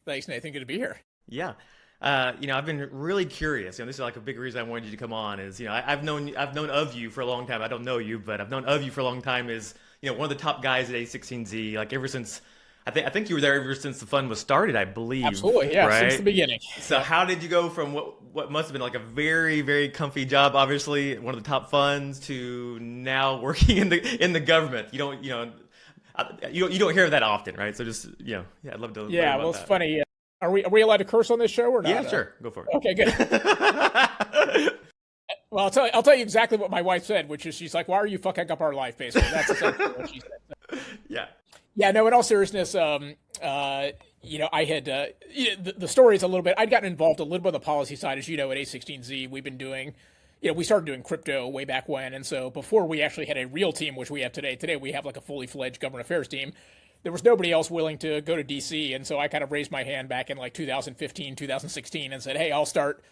Thanks, Nathan. Good to be here. Yeah. I've been really curious. This is like a big reason I wanted you to come on. Is I've known of you for a long time. I don't know you, but I've known of you for a long time. Is one of the top guys at a16z. Like ever since, I think you were there ever since the fund was started. I believe, Absolutely, yeah, since the right? beginning. So Yeah. how did you go from what must have been like a very very comfy job, obviously one of the top funds, to now working in the government? You don't hear that often, right? So just yeah, I'd love to learn Yeah, well, about it's that. funny. Are we allowed to curse on this show or Yeah, not? sure, go for Okay, good. it. Well, I'll tell you exactly what my wife said, which is she's like, "Why are you fucking up our life?" Basically, that's essentially what she said. Yeah. Yeah, no. In all seriousness, I had the story is a little bit. I'd gotten involved a little bit on the policy side, as you know, at A16Z. We've been doing, we started doing crypto way back when, and so before we actually had a real team, which we have today. Today we have like a fully fledged government affairs team. There was nobody else willing to go to DC, and so I kind of raised my hand back in like 2015, 2016, and said, "Hey, I'll start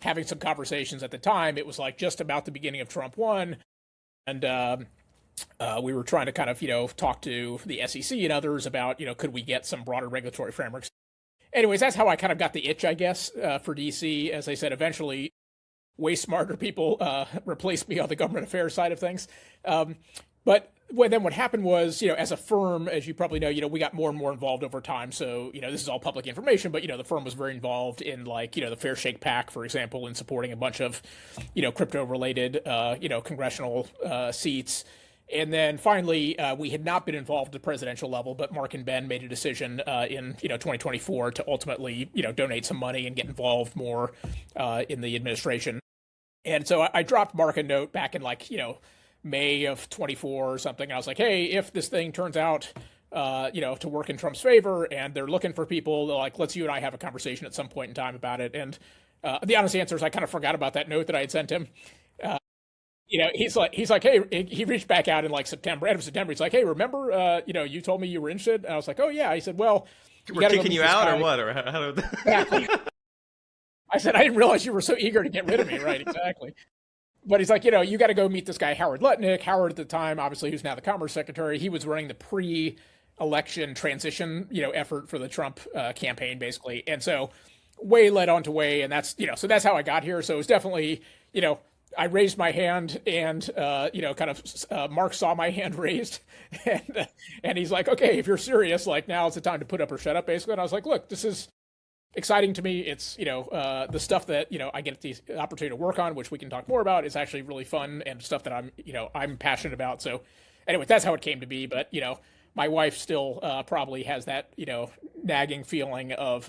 having some conversations." At the time, it was like just about the beginning of Trump one, and we were trying to kind of talk to the SEC and others about could we get some broader regulatory frameworks. Anyways, that's how I kind of got the itch, I guess, for DC. As I said, eventually, way smarter people replaced me on the government affairs side of things. But then what happened was, as a firm, as you probably know, we got more and more involved over time. So, this is all public information, but, the firm was very involved in like, the Fair Shake PAC, for example, in supporting a bunch of, crypto related, congressional seats. And then finally, we had not been involved at the presidential level, but Mark and Ben made a decision in 2024 to ultimately donate some money and get involved more in the administration. And so I dropped Mark a note back in like May of 24 or something. I was like, hey, if this thing turns out to work in Trump's favor and they're looking for people, like, let's you and I have a conversation at some point in time about it. And the honest answer is I kind of forgot about that note that I had sent him. He's like, hey, he reached back out in like September, end of September. He's like, hey, remember, you told me you were interested. And I was like, oh yeah. I said, well, you We're got to go kicking meet you this out or guy. what? Or how did Exactly. I said, I didn't realize you were so eager to get rid of me. Right. Exactly. But he's like, you got to go meet this guy, Howard Lutnick. Howard at the time, obviously, who's now the Commerce Secretary. He was running the pre-election transition, effort for the Trump campaign, basically. And so way led on to way. And that's, so that's how I got here. So it was definitely, I raised my hand and, Mark saw my hand raised and he's like, okay, if you're serious, like now is the time to put up or shut up, basically. And I was like, look, this is exciting to me. It's, the stuff that, I get the opportunity to work on, which we can talk more about, is actually really fun and stuff that I'm passionate about. So anyway, that's how it came to be. But, my wife still probably has that, nagging feeling of,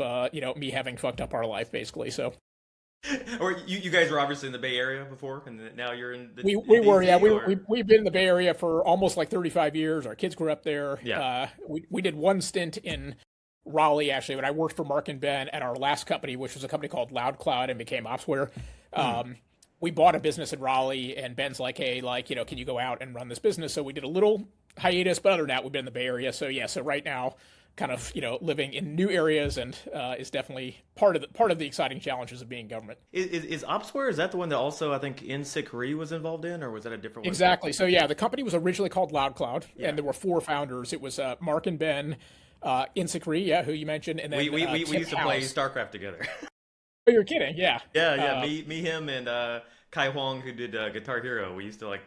me having fucked up our life, basically. So. Or you guys were obviously in the Bay Area before, and now you're We in were, yeah, DC, or we've been in the Bay Area for almost like 35 years. Our kids grew up there. yeah. We did one stint in Raleigh, actually, when I worked for Mark and Ben at our last company, which was a company called Loud Cloud and became Opsware. We bought a business in Raleigh, and Ben's like, hey, like, can you go out and run this business? So we did a little hiatus, but other than that, we've been in the Bay Area. So yeah, so right now, kind of, living in new areas and is definitely part of the exciting challenges of being government. Is Opsware, is that the one that also I think NSIC Re was involved in, or was that a different one? Exactly. So yeah, the company was originally called Loud Cloud, Yeah. and there were four founders. It was Mark and Ben, Insikri, yeah, who you mentioned, and then We Tim used to play House. StarCraft together. Oh, you're kidding? Yeah. Yeah. Uh, Me, him, and Kai Huang, who did Guitar Hero. We used to like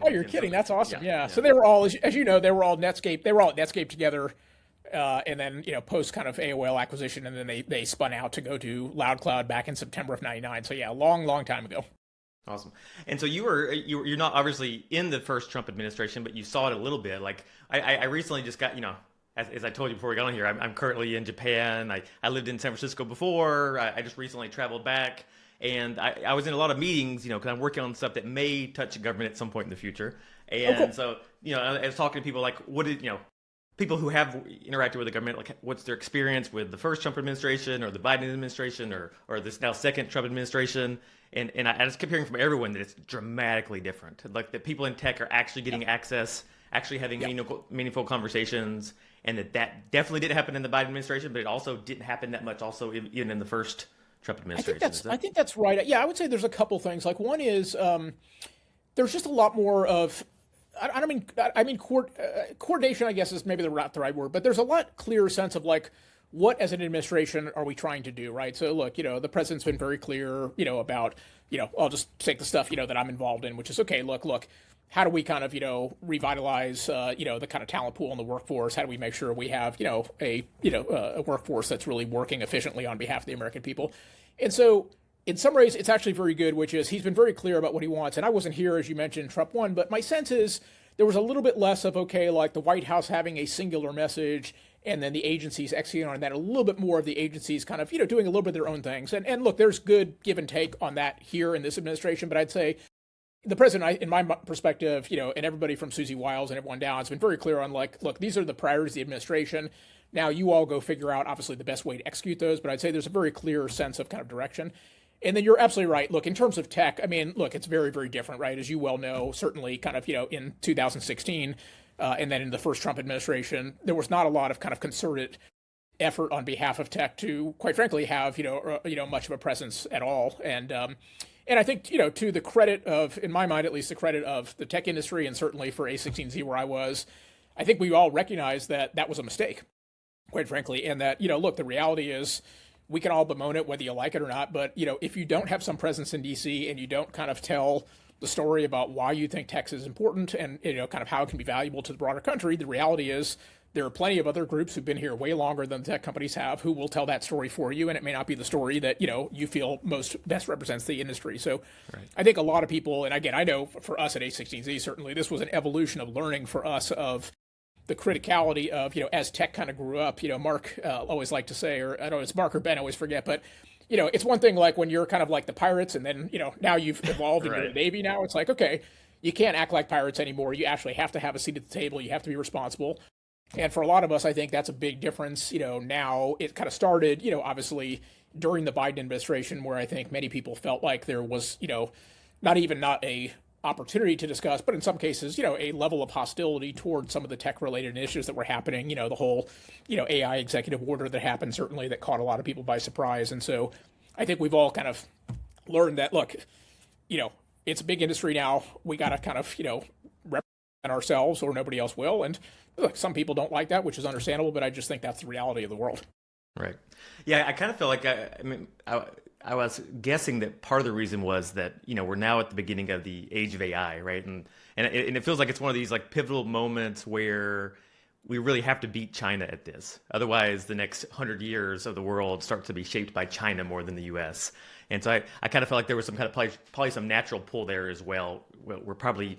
oh, you're in kidding? some. That's awesome. Yeah, Yeah. yeah. So they were all, as you know, they were all Netscape. They were all at Netscape together, and then post kind of AOL acquisition, and then they spun out to go to Loud Cloud back in September of '99. So yeah, long time ago. Awesome. And so you're not obviously in the first Trump administration, but you saw it a little bit. Like I recently just got, as I told you before we got on here, I'm currently in Japan. I lived in San Francisco before. I just recently traveled back, and I was in a lot of meetings, because I'm working on stuff that may touch government at some point in the future. Oh, And cool. so, I was talking to people like, what did, people who have interacted with the government, like what's their experience with the first Trump administration or the Biden administration or this now second Trump administration. And I just kept hearing from everyone that it's dramatically different. Like that people in tech are actually getting access, actually having Yeah. meaningful conversations, and that definitely didn't happen in the Biden administration, but it also didn't happen that much also even in the first Trump administration. Is I that? think that's right. Yeah, I would say there's a couple things. Like one is there's just a lot more of I don't mean coordination. I guess is maybe not the right word, but there's a lot clearer sense of like what as an administration are we trying to do, right? So look, the president's been very clear, about, I'll just take the stuff, that I'm involved in, which is, okay, look, how do we kind of, revitalize, the kind of talent pool in the workforce? How do we make sure we have, a workforce that's really working efficiently on behalf of the American people? And so in some ways, it's actually very good, which is he's been very clear about what he wants. And I wasn't here, as you mentioned, Trump won, but my sense is there was a little bit less of, okay, like the White House having a singular message and then the agencies executing on that, a little bit more of the agencies kind of, doing a little bit of their own things. And look, there's good give and take on that here in this administration, but I'd say the president, in my perspective, and everybody from Susie Wiles and everyone down, has been very clear on like, look, these are the priorities of the administration. Now you all go figure out, obviously, the best way to execute those, but I'd say there's a very clear sense of kind of direction. And then you're absolutely right. Look, in terms of tech, I mean, look, it's very, very different, right? As you well know, certainly kind of, in 2016, and then in the first Trump administration, there was not a lot of kind of concerted effort on behalf of tech to, quite frankly, have, much of a presence at all. And I think, to the credit of, in my mind, at least the credit of the tech industry and certainly for a16z where I was, I think we all recognize that that was a mistake, quite frankly. And that, look, the reality is we can all bemoan it whether you like it or not. But, if you don't have some presence in DC and you don't kind of tell the story about why you think tech is important and, kind of how it can be valuable to the broader country, the reality is there are plenty of other groups who've been here way longer than the tech companies have who will tell that story for you, and it may not be the story that, you feel best represents the industry. So right. I think a lot of people, and again, I know for us at a16z, certainly this was an evolution of learning for us of the criticality of, as tech kind of grew up, Mark always liked to say, or I don't know, it's Mark or Ben, I always forget, but it's one thing like when you're kind of like the pirates and then, now you've evolved and right. You're the Navy now, it's like, okay, you can't act like pirates anymore. You actually have to have a seat at the table. You have to be responsible. And for a lot of us, I think that's a big difference. Now it kind of started, obviously during the Biden administration, where I think many people felt like there was, not a opportunity to discuss, but in some cases, a level of hostility towards some of the tech-related initiatives that were happening. The whole, AI executive order that happened, certainly that caught a lot of people by surprise. And so I think we've all kind of learned that, look, it's a big industry now. We got to kind of, represent ourselves or nobody else will. And look, some people don't like that, which is understandable, but I just think that's the reality of the world. Right. Yeah, I kind of feel like, I was guessing that part of the reason was that, we're now at the beginning of the age of AI, right? And it feels like it's one of these like pivotal moments where we really have to beat China at this. Otherwise, the next 100 years of the world start to be shaped by China more than the US. And so I kind of felt like there was some kind of probably some natural pull there as well. We're probably,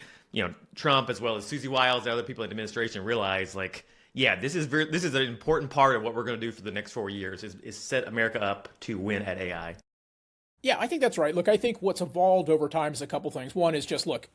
Trump as well as Susie Wiles and other people in the administration realize like, yeah, this is an important part of what we're going to do for the next 4 years is set America up to win at AI. Yeah, I think that's right. Look, I think what's evolved over time is a couple things. One is just, look,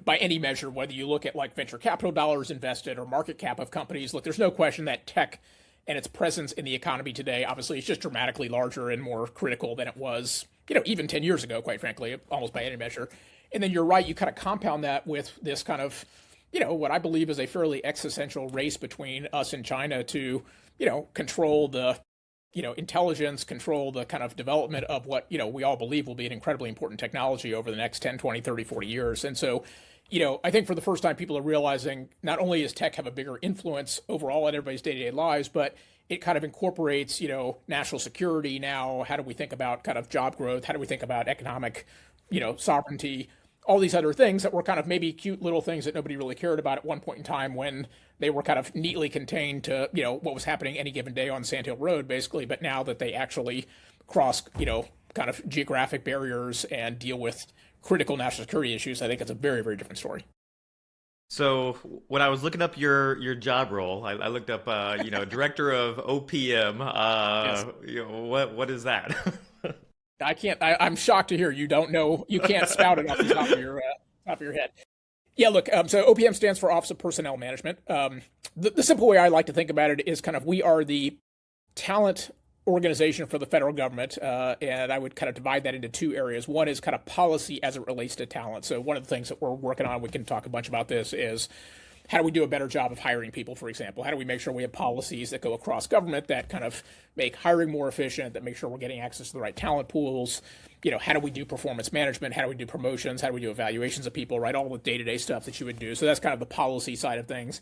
by any measure, whether you look at like venture capital dollars invested or market cap of companies, look, there's no question that tech and its presence in the economy today, obviously, is just dramatically larger and more critical than it was, even 10 years ago, quite frankly, almost by any measure. And then you're right, you kind of compound that with this kind of, what I believe is a fairly existential race between us and China to, control the intelligence, control the kind of development of what, we all believe will be an incredibly important technology over the next 10, 20, 30, 40 years. And so, I think for the first time, people are realizing not only does tech have a bigger influence overall in everybody's day-to-day lives, but it kind of incorporates, national security now. How do we think about kind of job growth? How do we think about economic, sovereignty? All these other things that were kind of maybe cute little things that nobody really cared about at one point in time when they were kind of neatly contained to, what was happening any given day on Sand Hill Road, basically. But now that they actually cross, kind of geographic barriers and deal with critical national security issues, I think it's a very, very different story. So when I was looking up your job role, I looked up, director of OPM. Yes. What is that? I can't. I'm shocked to hear you don't know. You can't spout it off the top of your head. Yeah, look. So OPM stands for Office of Personnel Management. The simple way I like to think about it is kind of we are the talent organization for the federal government, and I would kind of divide that into two areas. One is kind of policy as it relates to talent. So one of the things that we're working on, we can talk a bunch about this, is how do we do a better job of hiring people, for example? How do we make sure we have policies that go across government that kind of make hiring more efficient, that make sure we're getting access to the right talent pools? How do we do performance management? How do we do promotions? How do we do evaluations of people, right? All the day-to-day stuff that you would do. So that's kind of the policy side of things.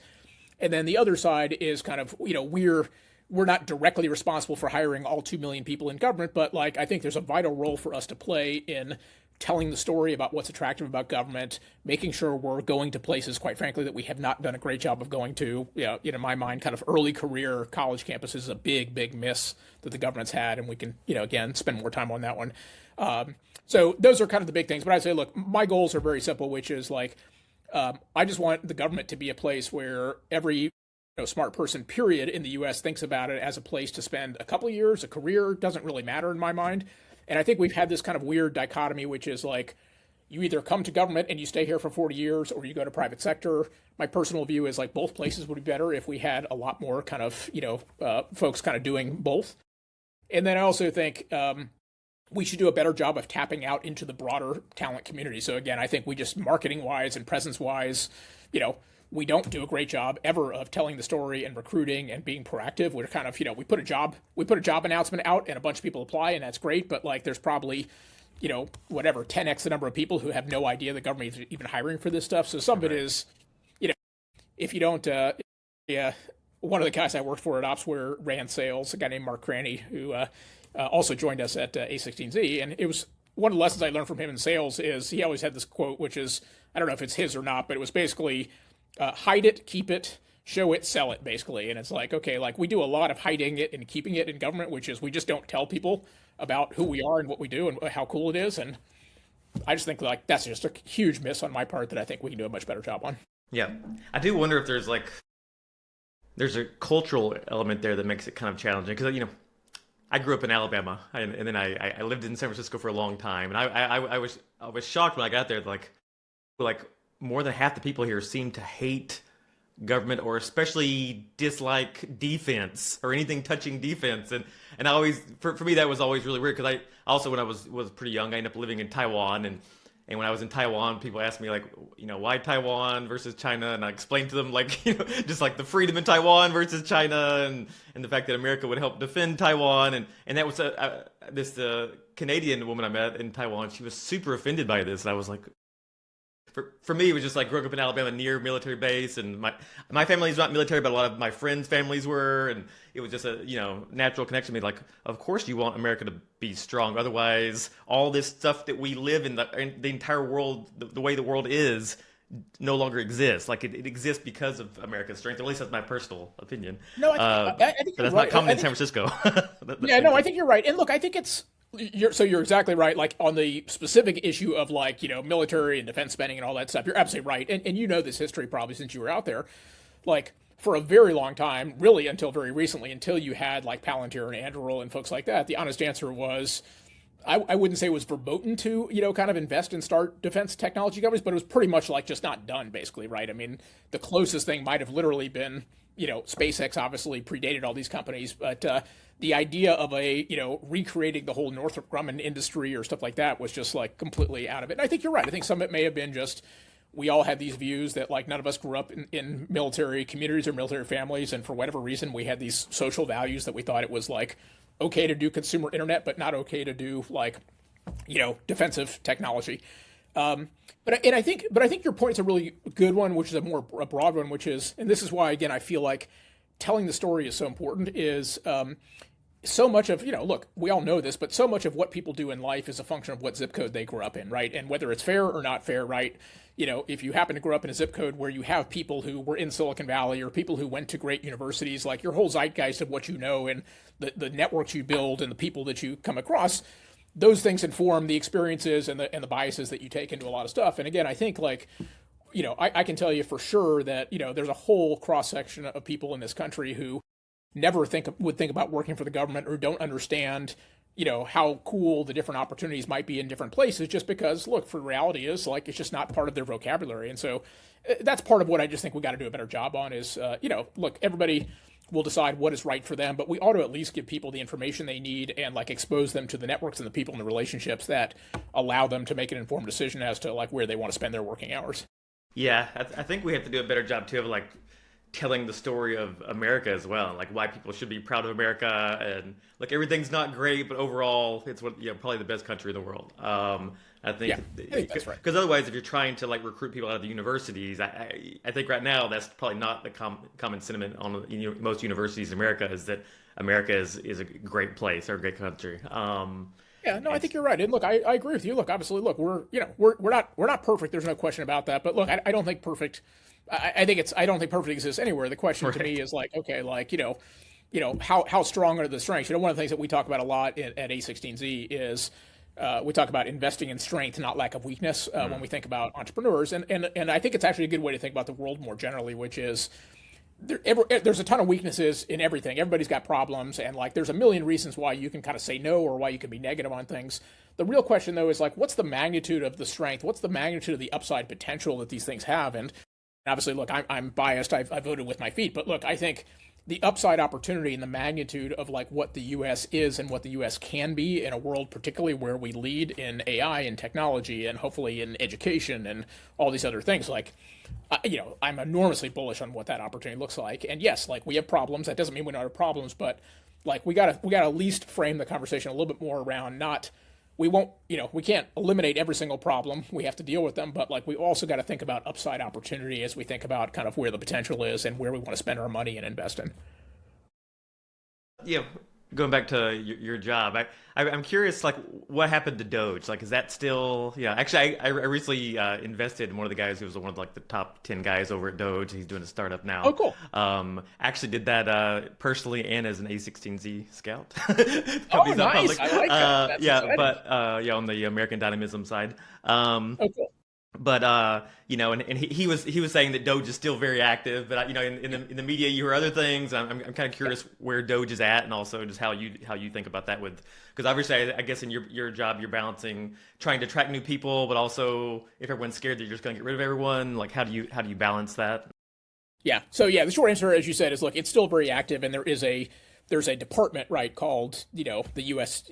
And then the other side is kind of, we're we're not directly responsible for hiring all 2 million people in government, but like I think there's a vital role for us to play in telling the story about what's attractive about government, making sure we're going to places, quite frankly, that we have not done a great job of going to. In my mind, kind of early career college campuses is a big miss that the government's had, and we can, again, spend more time on that one. So those are kind of the big things. But I'd say, look, my goals are very simple, which is like, I just want the government to be a place where every smart person, period, in the U.S. thinks about it as a place to spend a couple of years. A career doesn't really matter in my mind. And I think we've had this kind of weird dichotomy, which is like, you either come to government and you stay here for 40 years, or you go to private sector. My personal view is like both places would be better if we had a lot more kind of, folks kind of doing both. And then I also think we should do a better job of tapping out into the broader talent community. So again, I think we just marketing wise and presence wise, we don't do a great job ever of telling the story and recruiting and being proactive. We're kind of, we put a job announcement out and a bunch of people apply, and that's great. But like, there's probably, 10x the number of people who have no idea the government is even hiring for this stuff. So some of it is, if you don't, one of the guys I worked for at Opsware ran sales, a guy named Mark Cranny, who also joined us at a16z. And it was one of the lessons I learned from him in sales is he always had this quote, which is, I don't know if it's his or not, but it was basically, hide it, keep it, show it, sell it, basically. And it's like, okay, like we do a lot of hiding it and keeping it in government, which is we just don't tell people about who we are and what we do and how cool it is. And I just think like that's just a huge miss on my part that I think we can do a much better job on. Yeah. I do wonder if there's a cultural element there that makes it kind of challenging. Because, I grew up in Alabama, and then I lived in San Francisco for a long time. And I was shocked when I got there, like more than half the people here seem to hate government, or especially dislike defense or anything touching defense. And I always, for me, that was always really weird, because I also, when I was pretty young, I ended up living in Taiwan, and when I was in Taiwan, people asked me like, why Taiwan versus China, and I explained to them like, just like the freedom in Taiwan versus China, and the fact that America would help defend Taiwan, and that was this Canadian woman I met in Taiwan. She was super offended by this, and I was like, for me, it was just like growing up in Alabama near military base, and my family's not military, but a lot of my friends' families were, and it was just a natural connection to me. Like, of course you want America to be strong, otherwise all this stuff that we live in the entire world, the way the world is, no longer exists. Like it exists because of America's strength. At least that's my personal opinion. No, I think but that's right. not common in San Francisco. I think you're right. And look, I think you're exactly right. Like on the specific issue of like, military and defense spending and all that stuff, you're absolutely right. And this history probably since you were out there, like for a very long time, really until very recently, until you had like Palantir and Anduril and folks like that, the honest answer was, I wouldn't say it was verboten to, kind of invest and start defense technology companies, but it was pretty much like just not done, basically, right? I mean, the closest thing might have literally been, SpaceX obviously predated all these companies, but the idea of recreating the whole Northrop Grumman industry or stuff like that was just like completely out of it. And I think you're right. I think some of it may have been just, we all had these views that like none of us grew up in military communities or military families. And for whatever reason, we had these social values that we thought it was like okay to do consumer internet, but not okay to do like, defensive technology. But I think your point's a really good one, which is a broad one, which is, and this is why, again, I feel like telling the story is so important, is so much of, look, we all know this, but so much of what people do in life is a function of what zip code they grew up in, right? And whether it's fair or not fair, right? If you happen to grow up in a zip code where you have people who were in Silicon Valley or people who went to great universities, like your whole zeitgeist of what you know and the networks you build and the people that you come across, those things inform the experiences and the biases that you take into a lot of stuff. And again, I think like, I can tell you for sure that, there's a whole cross section of people in this country who never would think about working for the government or don't understand, how cool the different opportunities might be in different places, just because, look, for reality is like, it's just not part of their vocabulary. And so that's part of what I just think we got to do a better job on is, look, everybody will decide what is right for them, but we ought to at least give people the information they need and like expose them to the networks and the people and the relationships that allow them to make an informed decision as to like where they want to spend their working hours. Yeah, I think we have to do a better job too of like telling the story of America as well, like why people should be proud of America, and like everything's not great, but overall it's what probably the best country in the world. I think, Yeah, I think that's right. because otherwise, if you're trying to like recruit people out of the universities, I think right now that's probably not the common sentiment on most universities in America, is that America is a great place or a great country. Yeah, no, I And think you're right. And look, I agree with you. Look, obviously, look, we're not perfect. There's no question about that. But look, I don't think perfect. I don't think perfect exists anywhere. The question to me right. is like, okay, like how strong are the strengths? One of the things that we talk about a lot at A16Z is we talk about investing in strength, not lack of weakness, when we think about entrepreneurs. And I think it's actually a good way to think about the world more generally, which is there's a ton of weaknesses in everything. Everybody's got problems, and like there's a million reasons why you can kind of say no or why you can be negative on things. The real question though is like, what's the magnitude of the strength? What's the magnitude of the upside potential that these things have? And obviously, look, I'm biased. I voted with my feet, but look, I think the upside opportunity and the magnitude of like what the U.S. is and what the U.S. can be in a world, particularly where we lead in AI and technology and hopefully in education and all these other things. Like, I'm enormously bullish on what that opportunity looks like. And yes, like we have problems. That doesn't mean we don't have problems, but like we gotta at least frame the conversation a little bit more around not we won't, we can't eliminate every single problem. We have to deal with them, but like we also got to think about upside opportunity as we think about kind of where the potential is and where we want to spend our money and invest in. Yeah, going back to your job, I'm curious, like, what happened to Doge? Like, is that still? Yeah, actually, I recently invested in one of the guys who was one of like the top 10 guys over at Doge. He's doing a startup Oh, now. cool. Actually did that personally and as an A16Z scout. Oh, Company's not nice. public. I like that. That's Yeah, exciting. but yeah, on the American Dynamism side. Um, Oh, cool. but and he was saying that Doge is still very active, but in the media you hear other things. I'm kind of Yeah. curious where Doge is at, and also just how you think about that with, because obviously I guess in your job you're balancing trying to attract new people, but also if everyone's scared that you're just going to get rid of everyone, like how do you balance that? Yeah. So yeah, the short answer, as you said, is look, it's still very active, and there's a department, right, called the U.S.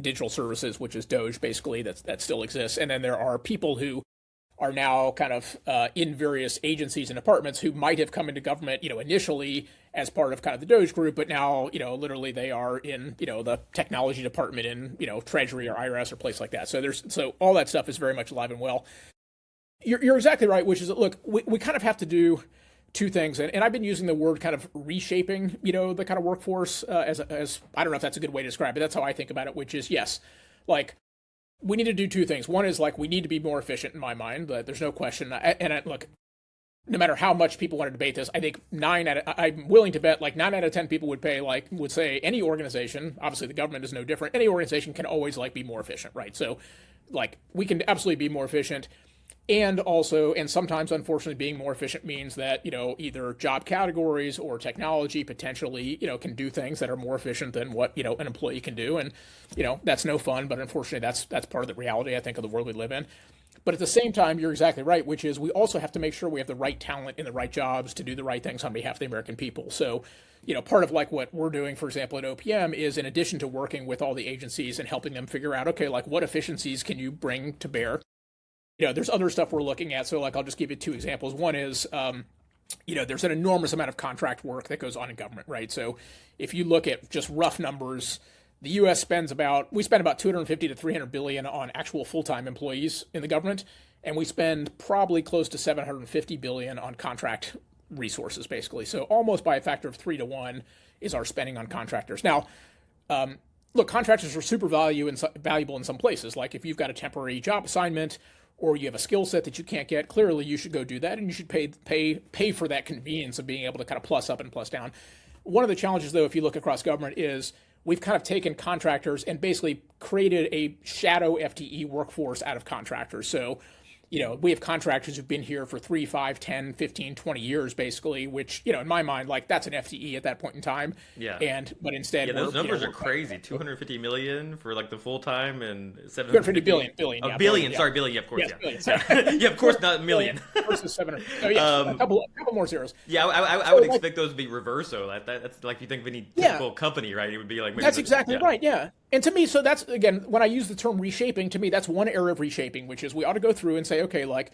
Digital Services, which is Doge, basically, that still exists, and then there are people who are now kind of in various agencies and departments who might have come into government, initially as part of kind of the Doge group, but now, literally they are in, the technology department in, Treasury or IRS or place like that. So all that stuff is very much alive and well. You're exactly right, which is that, look, we kind of have to do two things, and I've been using the word kind of reshaping, the kind of workforce as I don't know if that's a good way to describe it. That's how I think about it, which is yes, like we need to do two things. One is like we need to be more efficient in my mind. But there's no question. Look, no matter how much people want to debate this, I think I'm willing to bet like 9 out of 10 people would say any organization, obviously the government is no different. Any organization can always like be more efficient, right? So like we can absolutely be more efficient. And sometimes, unfortunately, being more efficient means that, either job categories or technology potentially, can do things that are more efficient than what, an employee can do. And, that's no fun, but unfortunately, that's part of the reality, I think, of the world we live in. But at the same time, you're exactly right, which is we also have to make sure we have the right talent in the right jobs to do the right things on behalf of the American people. So, part of like what we're doing, for example, at OPM is in addition to working with all the agencies and helping them figure out, okay, like what efficiencies can you bring to bear? There's other stuff we're looking at. So, like, I'll just give you two examples. One is, there's an enormous amount of contract work that goes on in government, right? So, if you look at just rough numbers, the U.S. we spend about 250 to 300 billion on actual full-time employees in the government, and we spend probably close to 750 billion on contract resources, basically. So, almost by a factor of 3 to 1 is our spending on contractors. Now, look, contractors are super valuable in some places. Like if you've got a temporary job assignment or you have a skill set that you can't get, clearly you should go do that, and you should pay for that convenience of being able to kind of plus up and plus down. One of the challenges, though, if you look across government, is we've kind of taken contractors and basically created a shadow FTE workforce out of contractors. So we have contractors who've been here for 3, 5, 10, 15, 20 years, basically, which, in my mind, like that's an FTE at that point in time. Yeah. But instead, Yeah, those numbers are we're crazy. 250 million for like the full time and 250 750 billion, a yeah, billion. yeah. Sorry, billion. Yeah, of course. Yes, billion, sorry. Yeah, yeah, of course, not Billion million. versus 700. Oh, yes, um, a couple more zeros. yeah, I So, would like, expect those to be reverso. That's like you think of any yeah, typical company, right? It would be like maybe that's exactly yeah. right. Yeah. And to me, so that's, again, when I use the term reshaping, to me, that's one area of reshaping, which is we ought to go through and say, okay, like,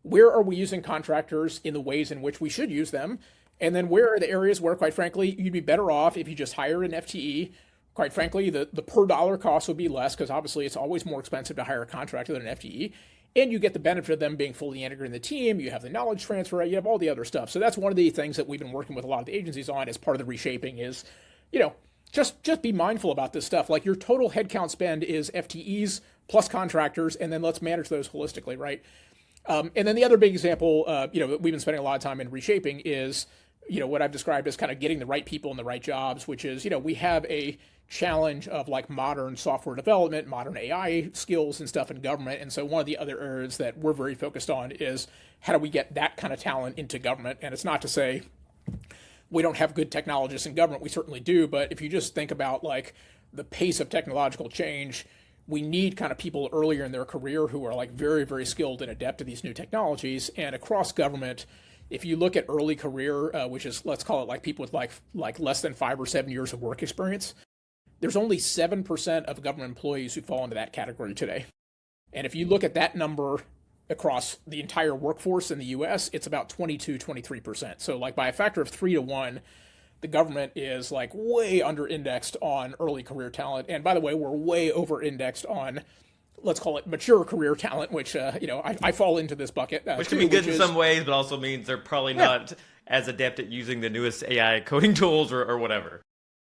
where are we using contractors in the ways in which we should use them? And then where are the areas where, quite frankly, you'd be better off if you just hire an FTE? Quite frankly, the per dollar cost would be less because obviously it's always more expensive to hire a contractor than an FTE. And you get the benefit of them being fully integrated in the team. You have the knowledge transfer, you have all the other stuff. So that's one of the things that we've been working with a lot of the agencies on as part of the reshaping is, just be mindful about this stuff. Like your total headcount spend is FTEs plus contractors, and then let's manage those holistically, right? And then the other big example, that we've been spending a lot of time in reshaping is, what I've described as kind of getting the right people in the right jobs, which is, we have a challenge of like modern software development, modern AI skills and stuff in government. And so one of the other areas that we're very focused on is how do we get that kind of talent into government? And it's not to say we don't have good technologists in government. We certainly do. But if you just think about like the pace of technological change, we need kind of people earlier in their career who are like very, very skilled and adept to these new technologies. And across government, if you look at early career, which is, let's call it like people with like less than 5 or 7 years of work experience, there's only 7% of government employees who fall into that category today. And if you look at that number across the entire workforce in the US, it's about 22, 23%. So like by a factor of 3 to 1, the government is like way under indexed on early career talent. And by the way, we're way over indexed on, let's call it mature career talent, which, I fall into this bucket. Which can be good in some ways, but also means they're probably not as adept at using the newest AI coding tools or whatever.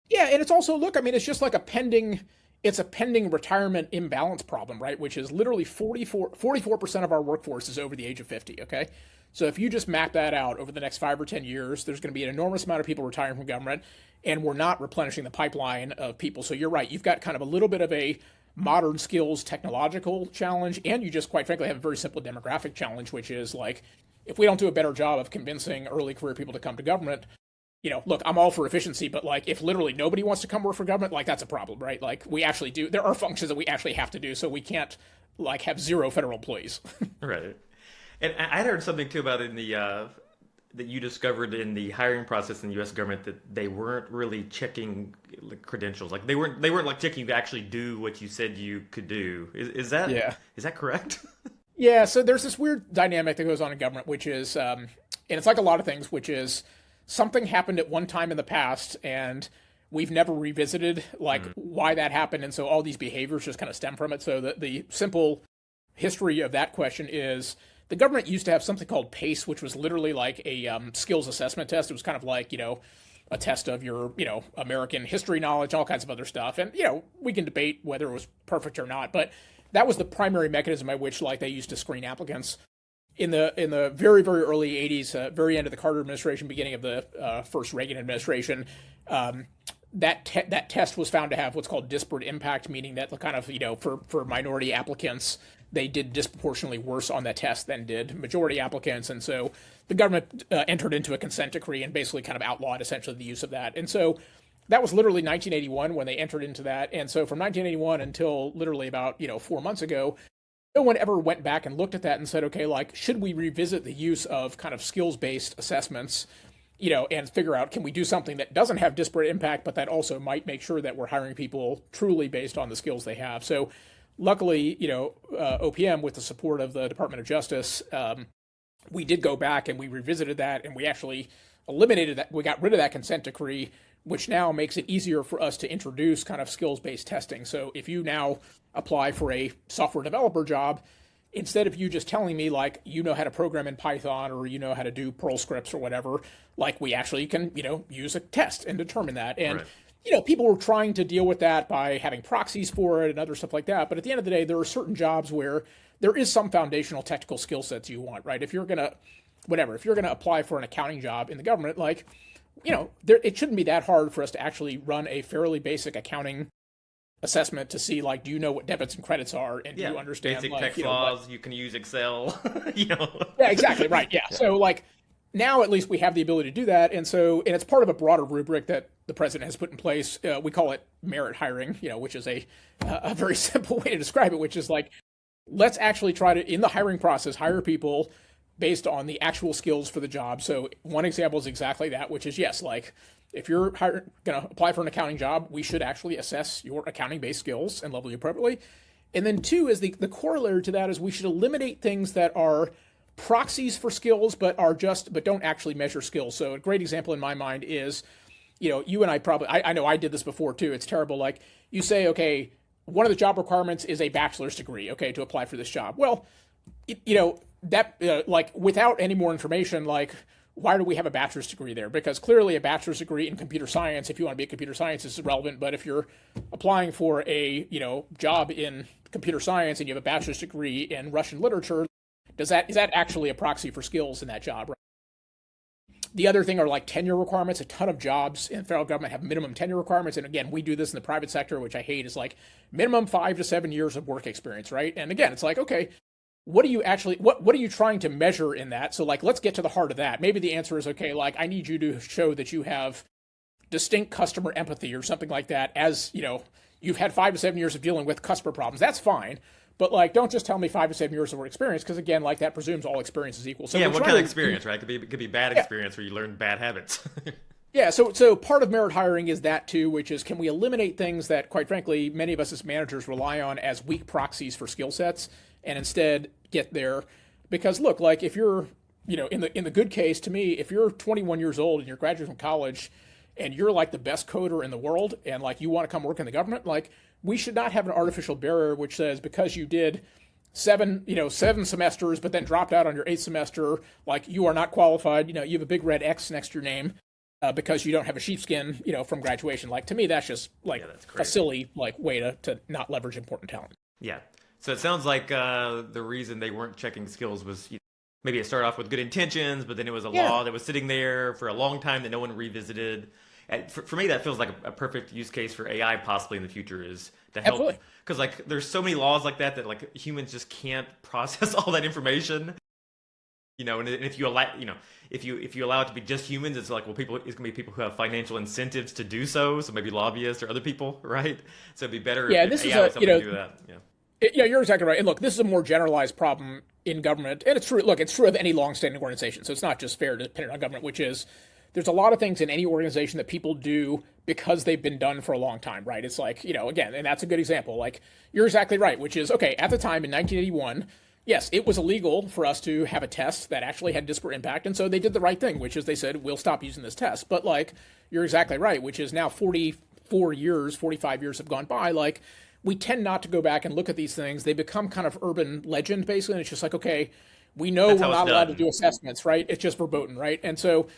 Yeah, and it's also, look, I mean, it's just like a pending retirement imbalance problem, right? Which is literally 44% of our workforce is over the age of 50, okay? So if you just map that out over the next 5 or 10 years, there's going to be an enormous amount of people retiring from government, and we're not replenishing the pipeline of people. So you're right, you've got kind of a little bit of a modern skills technological challenge, and you just quite frankly have a very simple demographic challenge, which is like, if we don't do a better job of convincing early career people to come to government, look, I'm all for efficiency, but like if literally nobody wants to come work for government, like that's a problem, right? Like we actually do, there are functions that we actually have to do, so we can't like have 0 federal employees. Right. And I heard something too about in the that you discovered in the hiring process in the U.S. government that they weren't really checking credentials, like they weren't like checking to actually do what you said you could do. Is that correct? Yeah. So there's this weird dynamic that goes on in government, which is, and it's like a lot of things, which is, something happened at one time in the past and we've never revisited like why that happened. And so all these behaviors just kind of stem from it. So the simple history of that question is the government used to have something called PACE, which was literally like a skills assessment test. It was kind of like, a test of your, American history knowledge, all kinds of other stuff. And, we can debate whether it was perfect or not, but that was the primary mechanism by which like they used to screen applicants. In the very, very early 80s, very end of the Carter administration, beginning of the first Reagan administration, that test was found to have what's called disparate impact, meaning that kind of, for minority applicants, they did disproportionately worse on that test than did majority applicants. And so the government entered into a consent decree and basically kind of outlawed essentially the use of that. And so that was literally 1981 when they entered into that. And so from 1981 until literally about, 4 months ago, no one ever went back and looked at that and said, okay, like, should we revisit the use of kind of skills-based assessments, and figure out, can we do something that doesn't have disparate impact, but that also might make sure that we're hiring people truly based on the skills they have. So luckily, OPM, with the support of the Department of Justice, we did go back and we revisited that, and we actually eliminated that. We got rid of that consent decree, which now makes it easier for us to introduce kind of skills-based testing. So if you now apply for a software developer job, instead of you just telling me like, how to program in Python or how to do Perl scripts or whatever, like we actually can, use a test and determine that. And, people were trying to deal with that by having proxies for it and other stuff like that. But at the end of the day, there are certain jobs where there is some foundational technical skill sets you want, right? If you're going to apply for an accounting job in the government, like, it shouldn't be that hard for us to actually run a fairly basic accounting assessment to see, like, do you know what debits and credits are, and do you understand basic like, text laws? You can use Excel. Yeah, exactly, right. Yeah. So like now at least we have the ability to do that, and it's part of a broader rubric that the president has put in place. We call it merit hiring, which is a very simple way to describe it, which is like, let's actually try to, in the hiring process, hire people based on the actual skills for the job. So one example is exactly that, which is, yes, like if you're going to apply for an accounting job, we should actually assess your accounting-based skills and level you appropriately. And then 2 is the corollary to that is we should eliminate things that are proxies for skills, but don't actually measure skills. So a great example in my mind is, you and I probably, I know I did this before too. It's terrible. Like you say, okay, one of the job requirements is a bachelor's degree, okay, to apply for this job. Well, that like without any more information, like why do we have a bachelor's degree there? Because clearly a bachelor's degree in computer science, if you want to be a computer scientist, is relevant. But if you're applying for a job in computer science and you have a bachelor's degree in Russian literature, is that actually a proxy for skills in that job? Right? The other thing are like tenure requirements. A ton of jobs in federal government have minimum tenure requirements. And again, we do this in the private sector, which I hate, is like minimum 5 to 7 years of work experience, right? And again, it's like, okay, what are you trying to measure in that? So like, let's get to the heart of that. Maybe the answer is, okay, like I need you to show that you have distinct customer empathy or something like that, as you've had 5 to 7 years of dealing with customer problems. That's fine. But like, don't just tell me 5 to 7 years of work experience, because again, like that presumes all experience is equal. So yeah, what kind of experience, right? It could be bad experience where you learn bad habits. Yeah, so part of merit hiring is that too, which is, can we eliminate things that, quite frankly, many of us as managers rely on as weak proxies for skill sets, and instead get there? Because look, like if you're, in the good case, to me, if you're 21 years old and you're graduating from college, and you're like the best coder in the world, and like you want to come work in the government, like we should not have an artificial barrier which says because you did 7 semesters but then dropped out on your 8th semester, like you are not qualified. You have a big red X next to your name because you don't have a sheepskin, from graduation. Like to me, that's just like a silly like way to not leverage important talent. Yeah. So it sounds like the reason they weren't checking skills was maybe it started off with good intentions, but then it was a law that was sitting there for a long time that no one revisited. And for me, that feels like a perfect use case for AI possibly in the future, is to help. Because like there's so many laws like that like humans just can't process all that information. And if you allow, if you allow it to be just humans, it's like, well, it's gonna be people who have financial incentives to do so. So maybe lobbyists or other people, right? So it'd be better if AI was something to do that. Yeah, you're exactly right. And look, this is a more generalized problem in government, and it's true. Look, it's true of any long-standing organization. So it's not just fair to pin it on government, which is, there's a lot of things in any organization that people do because they've been done for a long time, right? It's like, again, and that's a good example. Like, you're exactly right, which is, okay, at the time in 1981, yes, it was illegal for us to have a test that actually had disparate impact. And so they did the right thing, which is they said, we'll stop using this test. But like, you're exactly right, which is now 45 years have gone by. Like, we tend not to go back and look at these things. They become kind of urban legend, basically. And it's just like, okay, we know we're not allowed to do assessments, right? It's just verboten, right? And so,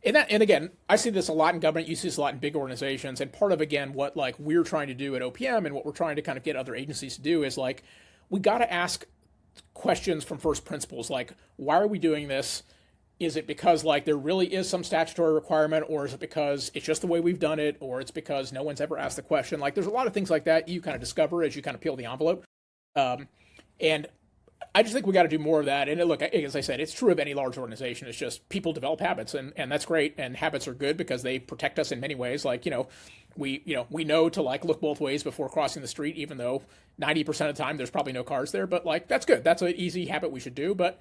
and again, I see this a lot in government. You see this a lot in big organizations. And part of, again, what like we're trying to do at OPM and what we're trying to kind of get other agencies to do is like, we got to ask questions from first principles. Like, why are we doing this? Is it because like there really is some statutory requirement, or is it because it's just the way we've done it, or it's because no one's ever asked the question? Like, there's a lot of things like that you kind of discover as you kind of peel the envelope. And I just think we got to do more of that. And look, as I said, it's true of any large organization. It's just people develop habits, and that's great. And habits are good because they protect us in many ways. Like, we know to like look both ways before crossing the street, even though 90% of the time there's probably no cars there. But like, that's good. That's an easy habit we should do. But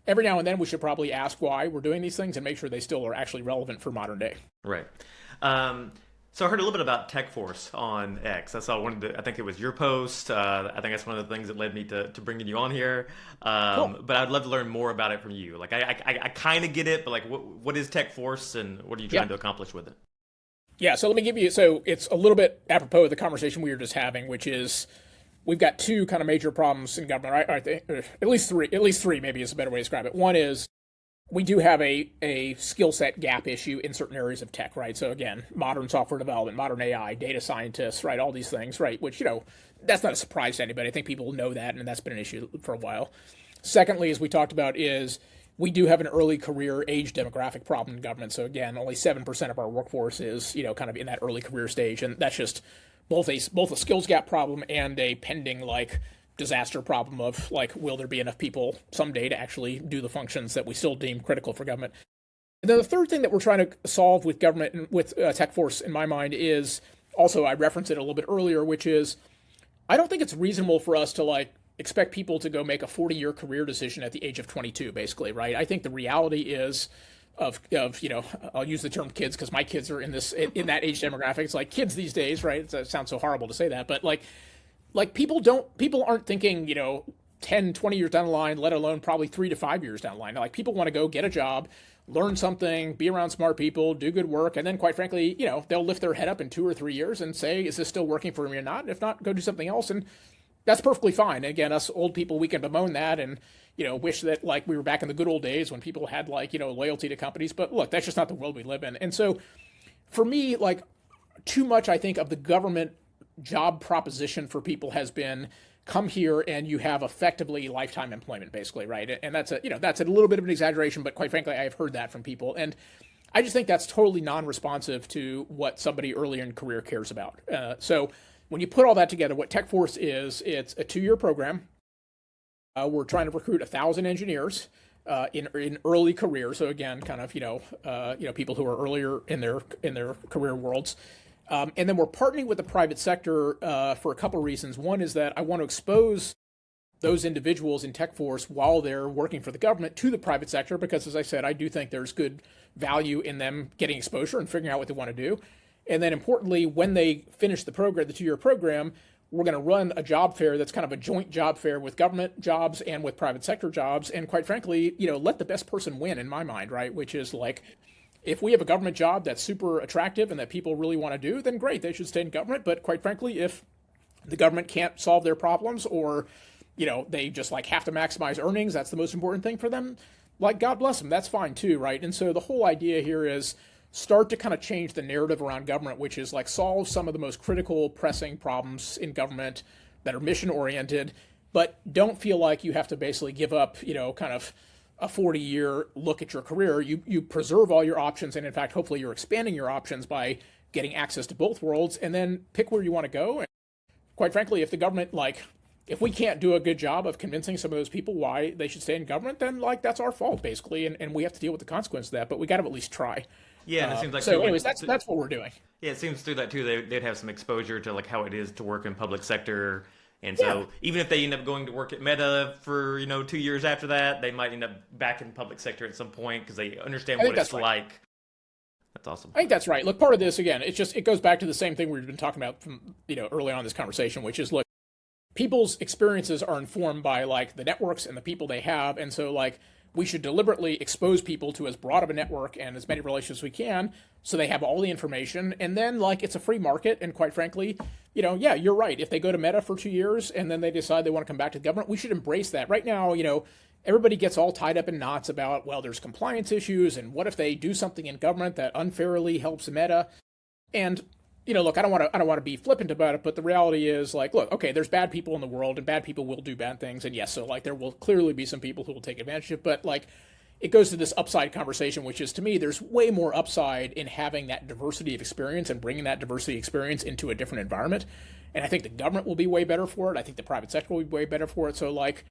every now and then we should probably ask why we're doing these things and make sure they still are actually relevant for modern day. Right. So I heard a little bit about TechForce on X. I saw I think it was your post. I think that's one of the things that led me to bringing you on here. Cool. But I'd love to learn more about it from you. Like I kind of get it, but like what is TechForce and what are you trying to accomplish with it? Yeah, so let me give you, so it's a little bit apropos of the conversation we were just having, which is we've got two kind of major problems in government, right? At least three maybe is a better way to describe it. One is we do have a skill set gap issue in certain areas of tech, right? So again, modern software development, modern AI, data scientists, right? All these things, right? Which, that's not a surprise to anybody. I think people know that, and that's been an issue for a while. Secondly, as we talked about, is we do have an early career age demographic problem in government. So again, only 7% of our workforce is, kind of in that early career stage. And that's just both a skills gap problem and a pending like disaster problem of like, will there be enough people someday to actually do the functions that we still deem critical for government? And then the third thing that we're trying to solve with government and with TechForce in my mind is also, I referenced it a little bit earlier, which is I don't think it's reasonable for us to like expect people to go make a 40-year career decision at the age of 22, basically, right? I think the reality is of I'll use the term kids because my kids are in that age demographic. It's like kids these days, right? It sounds so horrible to say that, but like people aren't thinking, 10, 20 years down the line, let alone probably 3 to 5 years down the line. Like people want to go get a job, learn something, be around smart people, do good work, and then quite frankly, they'll lift their head up in 2 or 3 years and say, is this still working for me or not? And if not, go do something else. And that's perfectly fine. And again, us old people, we can bemoan that and, wish that like we were back in the good old days when people had like, loyalty to companies. But look, that's just not the world we live in. And so for me, like too much, I think, of the government job proposition for people has been come here and you have effectively lifetime employment, basically, right? And that's a little bit of an exaggeration, but quite frankly, I've heard that from people. And I just think that's totally non-responsive to what somebody earlier in career cares about. So when you put all that together, what TechForce is, it's a 2-year program. We're trying to recruit 1,000 engineers in early career. So again, kind of people who are earlier in their career worlds. And then we're partnering with the private sector for a couple of reasons. One is that I want to expose those individuals in TechForce while they're working for the government to the private sector, because as I said, I do think there's good value in them getting exposure and figuring out what they want to do. And then importantly, when they finish the program, the 2-year program, we're going to run a job fair that's kind of a joint job fair with government jobs and with private sector jobs. And quite frankly, let the best person win in my mind, right? Which is like, if we have a government job that's super attractive and that people really want to do, then great, they should stay in government. But quite frankly, if the government can't solve their problems or, they just like have to maximize earnings, that's the most important thing for them, like God bless them, that's fine too, right? And so the whole idea here is start to kind of change the narrative around government, which is like solve some of the most critical, pressing problems in government that are mission oriented, but don't feel like you have to basically give up, kind of a 40-year look at your career. You preserve all your options, and in fact, hopefully you're expanding your options by getting access to both worlds, and then pick where you want to go. And quite frankly, if the government, if we can't do a good job of convincing some of those people why they should stay in government, then that's our fault, basically, and we have to deal with the consequence of that, but we got to at least try. Yeah, and it seems like so. Anyways, that's what we're doing. Yeah, it seems through that too. They'd have some exposure to like how it is to work in public sector, and so even if they end up going to work at Meta for 2 years after that, they might end up back in public sector at some point because they understand what it's like. That's awesome. I think that's right. Look, part of this again, it goes back to the same thing we've been talking about from early on in this conversation, which is look, people's experiences are informed by like the networks and the people they have, and so like we should deliberately expose people to as broad of a network and as many relations as we can so they have all the information. And then like it's a free market. And quite frankly, you're right. If they go to Meta for 2 years and then they decide they want to come back to the government, we should embrace that. Right now, everybody gets all tied up in knots about, well, there's compliance issues. And what if they do something in government that unfairly helps Meta? And look, I don't want to be flippant about it, but the reality is like, look, okay, there's bad people in the world and bad people will do bad things. And yes, so like there will clearly be some people who will take advantage of it, but like it goes to this upside conversation, which is to me, there's way more upside in having that diversity of experience and bringing that diversity of experience into a different environment. And I think the government will be way better for it. I think the private sector will be way better for it. So like,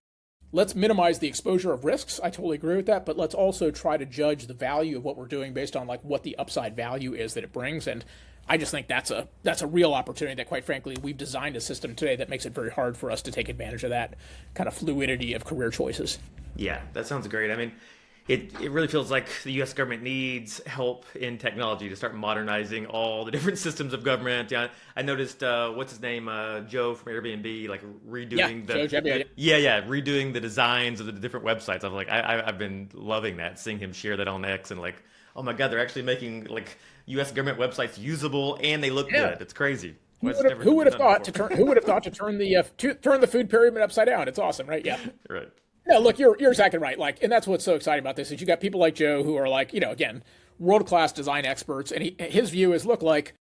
let's minimize the exposure of risks. I totally agree with that, but let's also try to judge the value of what we're doing based on like what the upside value is that it brings. And I just think that's a real opportunity that, quite frankly, we've designed a system today that makes it very hard for us to take advantage of that kind of fluidity of career choices. Yeah, that sounds great. I mean, it really feels like the U.S. government needs help in technology to start modernizing all the different systems of government. Yeah, I noticed what's his name, Joe from Airbnb, like redoing redoing the designs of the different websites. I'm like, I've been loving that, seeing him share that on X, and like, oh my God, they're actually making like U.S. government websites usable and they look good. It's crazy. Who would have thought to turn the food pyramid upside down? It's awesome, right? Yeah. Right. No, look, you're exactly right. Like, and that's what's so exciting about this is you got people like Joe who are like, again, world-class design experts, and his view is, look, like,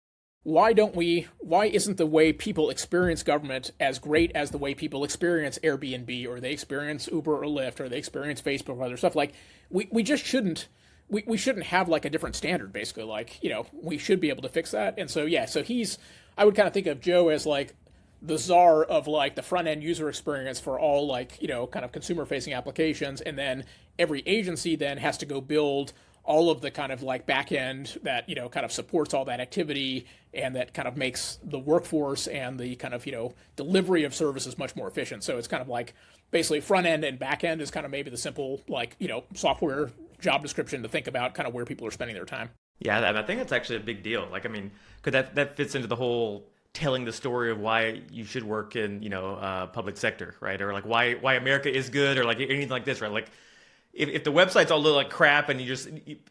why isn't the way people experience government as great as the way people experience Airbnb or they experience Uber or Lyft or they experience Facebook or other stuff? Like, we just shouldn't. We shouldn't have like a different standard, basically. Like, we should be able to fix that. And so, I would kind of think of Joe as like the czar of like the front end user experience for all like, kind of consumer facing applications. And then every agency then has to go build all of the kind of like back end that, kind of supports all that activity and that kind of makes the workforce and the kind of, delivery of services much more efficient. So it's kind of like basically front end and back end is kind of maybe the simple like, software job description to think about kind of where people are spending their time. Yeah, I think that's actually a big deal. Like, I mean, because that fits into the whole telling the story of why you should work in, public sector, right? Or like why America is good, or like anything like this, right? Like if the websites all look like crap, and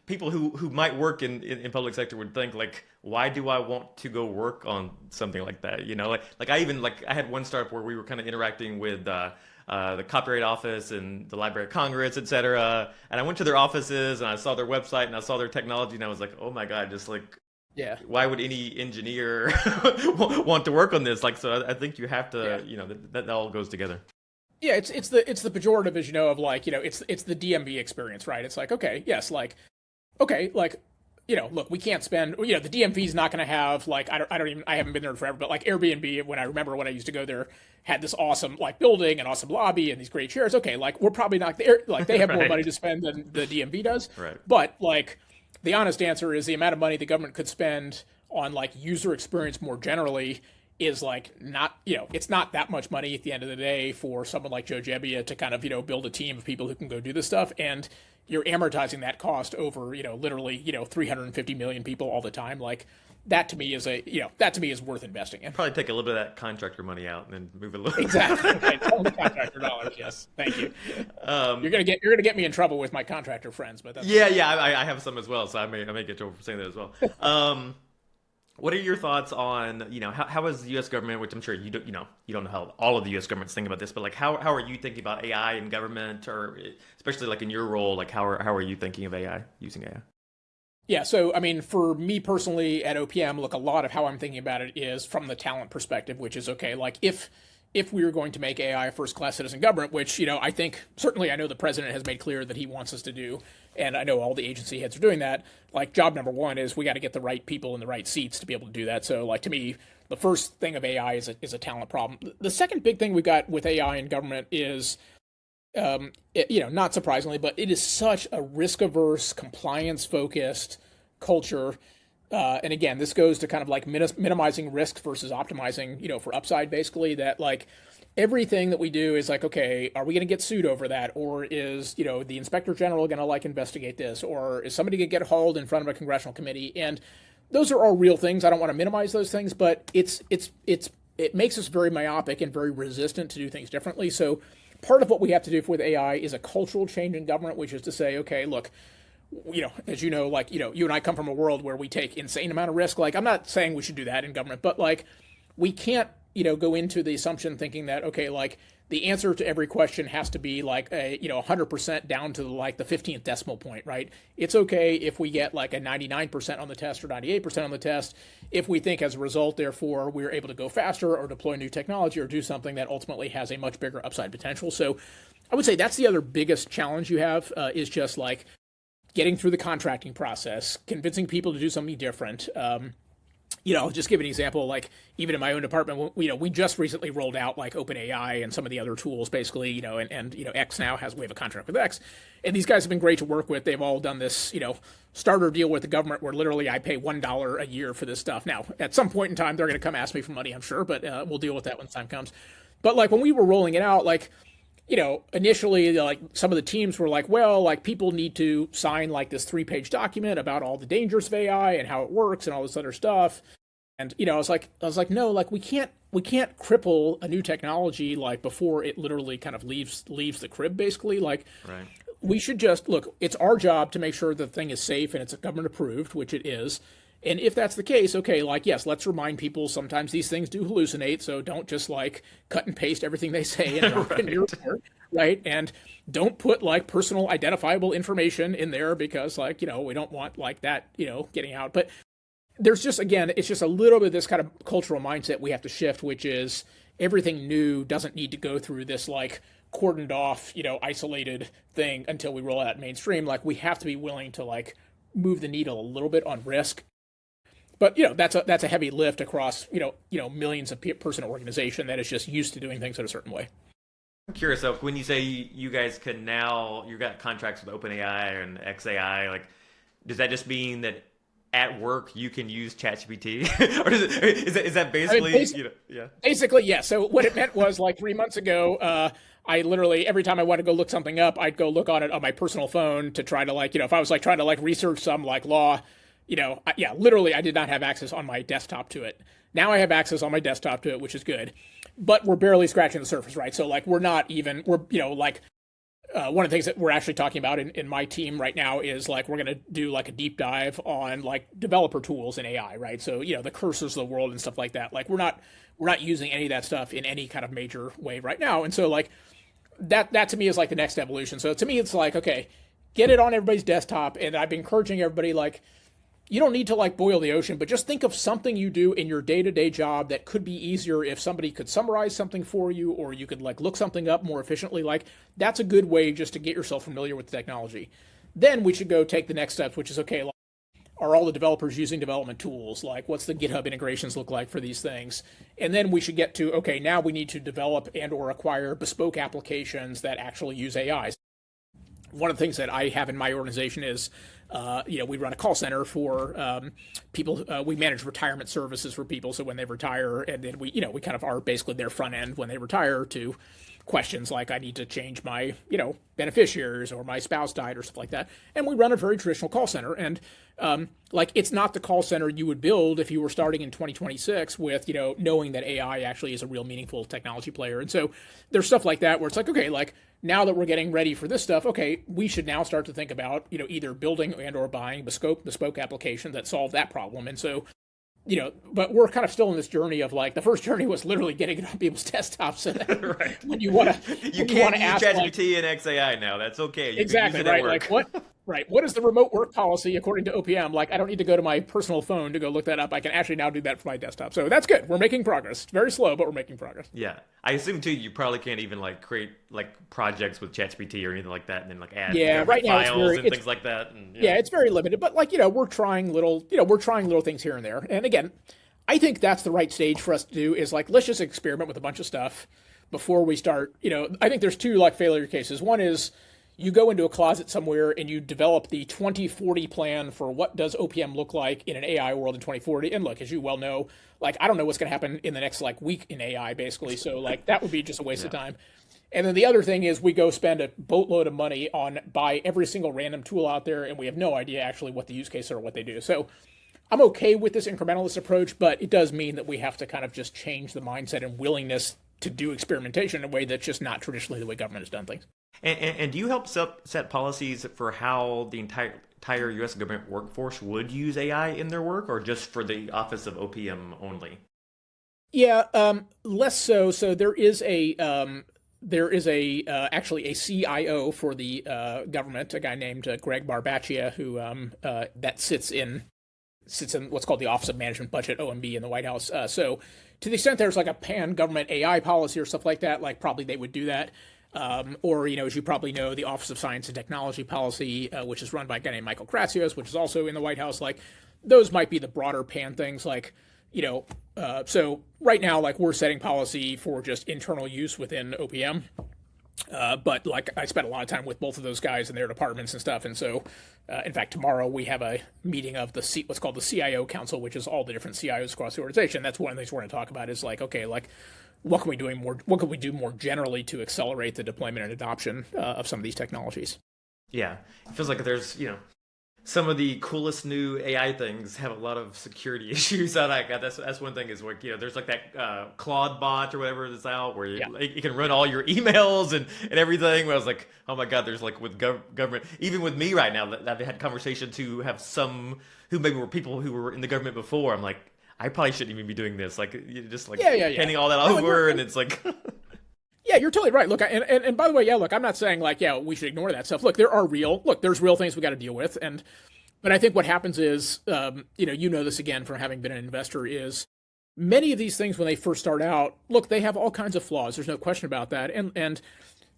people who might work in public sector would think like, why do I want to go work on something like that? I had one startup where we were kind of interacting with the Copyright Office and the Library of Congress, et cetera. And I went to their offices and I saw their website and I saw their technology, and I was like, oh my God, just like, Yeah. why would any engineer want to work on this? Like, so I think you have to, Yeah. that all goes together. Yeah, it's the pejorative, as of like, it's the DMV experience, right? It's like, okay, yes, like, okay, like, look, we can't spend, the DMV is not going to have like, I haven't been there forever, but like Airbnb, when I used to go there, had this awesome like building and awesome lobby and these great chairs. Okay, like we're probably not there, like they have more Right. money to spend than the DMV does. Right. But like the honest answer is the amount of money the government could spend on like user experience more generally is like not, it's not that much money at the end of the day for someone like Joe Gebbia to kind of, build a team of people who can go do this stuff. And you're amortizing that cost over, literally, 350 million people all the time. Like that to me is that to me is worth investing in. Probably take a little bit of that contractor money out and then move it a little. Exactly. Right. All the contractor dollars. Yes. Thank you. You're gonna get me in trouble with my contractor friends, but that's Yeah. I have some as well, so I may get trouble for saying that as well. What are your thoughts on, how is the U.S. government, which I'm sure you don't know how all of the U.S. government's thinking about this, but like how are you thinking about AI in government, or especially like in your role, like how are you thinking of AI, using AI? Yeah, so I mean, for me personally at OPM, look, a lot of how I'm thinking about it is from the talent perspective, which is okay, like if we were going to make AI a first-class citizen government, which, I think, certainly I know the president has made clear that he wants us to do, and I know all the agency heads are doing that, like job number one is we got to get the right people in the right seats to be able to do that. So like to me, the first thing of AI is a talent problem. The second big thing we got with AI in government is, not surprisingly, but it is such a risk-averse, compliance-focused culture. And again, this goes to kind of like minimizing risk versus optimizing, for upside, basically, that like everything that we do is like, okay, are we going to get sued over that? Or is, the inspector general going to like investigate this? Or is somebody going to get hauled in front of a congressional committee? And those are all real things. I don't want to minimize those things, but it makes us very myopic and very resistant to do things differently. So part of what we have to do with AI is a cultural change in government, which is to say, okay, look, as like, you and I come from a world where we take insane amount of risk. Like, I'm not saying we should do that in government, but like, we can't, go into the assumption thinking that, okay, like the answer to every question has to be like a, 100% down to like the 15th decimal point, right? It's okay if we get like a 99% on the test or 98% on the test, if we think as a result, therefore, we're able to go faster or deploy new technology or do something that ultimately has a much bigger upside potential. So I would say that's the other biggest challenge you have, is just like getting through the contracting process, convincing people to do something different. Just give an example, like even in my own department, we just recently rolled out like OpenAI and some of the other tools, basically, and X now we have a contract with X, and these guys have been great to work with. They've all done this, starter deal with the government where literally I pay $1 a year for this stuff. Now, at some point in time, they're going to come ask me for money, I'm sure, but we'll deal with that when the time comes. But like when we were rolling it out, like, initially, like some of the teams were like, well, like people need to sign like this 3-page document about all the dangers of AI and how it works and all this other stuff. And, I was like, no, like we can't cripple a new technology like before it literally kind of leaves the crib, basically. Like, Right. we should just look, it's our job to make sure the thing is safe and it's government approved, which it is. And if that's the case, okay, like, yes, let's remind people sometimes these things do hallucinate. So don't just like cut and paste everything they say and drop it in your report, right? And don't put like personal identifiable information in there because like, we don't want like that, getting out. But there's just, again, it's just a little bit of this kind of cultural mindset we have to shift, which is everything new doesn't need to go through this like cordoned off, isolated thing until we roll out mainstream. Like we have to be willing to like move the needle a little bit on risk. But that's a heavy lift across millions of person organization that is just used to doing things in a certain way. I'm curious, so when you say you guys can now, you got contracts with OpenAI and XAI, like, does that just mean that at work you can use ChatGPT, or is that basically, yeah? Basically, yeah. So what it meant was like 3 months ago, I literally every time I wanted to go look something up, I'd go look on it on my personal phone to try to like, if I was like trying to like research some like law yeah, literally, I did not have access on my desktop to it. Now I have access on my desktop to it, which is good, but we're barely scratching the surface, right? So like we're not even we're like one of the things that we're actually talking about in my team right now is like we're going to do like a deep dive on like developer tools in AI, right? So the cursors of the world and stuff like that. Like we're not using any of that stuff in any kind of major way right now, and so like that to me is like the next evolution. So to me, it's like okay, get it on everybody's desktop, and I've been encouraging everybody like you don't need to like boil the ocean, but just think of something you do in your day-to-day job that could be easier if somebody could summarize something for you, or you could like look something up more efficiently. Like that's a good way just to get yourself familiar with the technology. Then we should go take the next steps, which is okay, like, are all the developers using development tools? Like what's the GitHub integrations look like for these things? And then we should get to, okay, now we need to develop and or acquire bespoke applications that actually use AI. One of the things that I have in my organization is, we run a call center for people. We manage retirement services for people. So when they retire, and then we kind of are basically their front end when they retire to questions like I need to change my, beneficiaries or my spouse died or stuff like that. And we run a very traditional call center. And like it's not the call center you would build if you were starting in 2026 with, knowing that AI actually is a real meaningful technology player. And so there's stuff like that where it's like, okay, like now that we're getting ready for this stuff, okay, we should now start to think about, either building and or buying bespoke applications that solve that problem. And so, but we're kind of still in this journey of like the first journey was literally getting it on people's desktops. So that Right. when you want to, You can't use ChatGPT and XAI now. That's okay. You exactly can use it right. at work. Like what? Right. What is the remote work policy according to OPM? Like, I don't need to go to my personal phone to go look that up. I can actually now do that from my desktop. So that's good. We're making progress. It's very slow, but we're making progress. Yeah, I assume too. You probably can't even like create like projects with ChatGPT or anything like that, and then like add Yeah. Right now, it's files very, and things like that. And, yeah, it's very limited. But like, we're trying little things here and there. And again, I think that's the right stage for us to do is like, let's just experiment with a bunch of stuff before we start. I think there's two like failure cases. One is you go into a closet somewhere and you develop the 2040 plan for what does OPM look like in an AI world in 2040. And look, as you well know, like, I don't know what's going to happen in the next like week in AI basically. So like that would be just a waste of time. And then the other thing is we go spend a boatload of money on buy every single random tool out there. And we have no idea actually what the use cases are or what they do. So I'm okay with this incrementalist approach, but it does mean that we have to kind of just change the mindset and willingness to do experimentation in a way that's just not traditionally the way government has done things. And do you help set policies for how the entire U.S. government workforce would use AI in their work, or just for the Office of OPM only? Yeah, less so. So there is actually a CIO for the government, a guy named Greg Barbaccia, who that sits in what's called the Office of Management Budget, OMB, in the White House. So to the extent there's like a pan-government AI policy or stuff like that, like probably they would do that. Or, as you probably know, the Office of Science and Technology Policy, which is run by a guy named Michael Kratsios, which is also in the White House, like those might be the broader pan things. Like, so right now, like we're setting policy for just internal use within OPM. But like I spent a lot of time with both of those guys in their departments and stuff. And so, in fact, tomorrow we have a meeting of what's called the CIO Council, which is all the different CIOs across the organization. That's one of the things we're going to talk about is like, okay, like what can we do more generally to accelerate the deployment and adoption of some of these technologies? Yeah, it feels like there's, some of the coolest new AI things have a lot of security issues. That's one thing is like, there's like that Claude bot or whatever that's out where you can run all your emails and everything. Where I was like, oh my God, there's like with government, even with me right now, that I've had conversations who have who maybe were people who were in the government before. I'm like, I probably shouldn't even be doing this. Like, you just like handing all that over, and it's like. Yeah, you're totally right. Look, and by the way, look, I'm not saying like, we should ignore that stuff. Look, there's real things we got to deal with, but I think what happens is, this again from having been an investor is many of these things when they first start out, look, they have all kinds of flaws. There's no question about that, and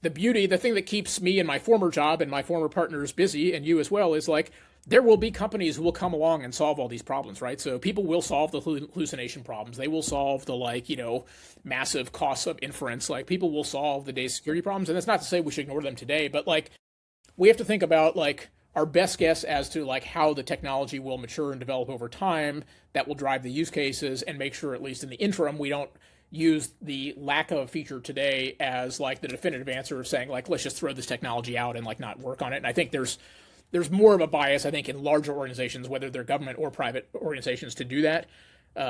the thing that keeps me and my former job and my former partners busy, and you as well, is like there will be companies who will come along and solve all these problems, right? So people will solve the hallucination problems. They will solve the massive costs of inference. Like people will solve the data security problems. And that's not to say we should ignore them today, but like we have to think about like our best guess as to like how the technology will mature and develop over time that will drive the use cases and make sure at least in the interim we don't use the lack of a feature today as like the definitive answer of saying like let's just throw this technology out and like not work on it. And I think there's there's more of a bias, I think, in larger organizations, whether they're government or private organizations, to do that.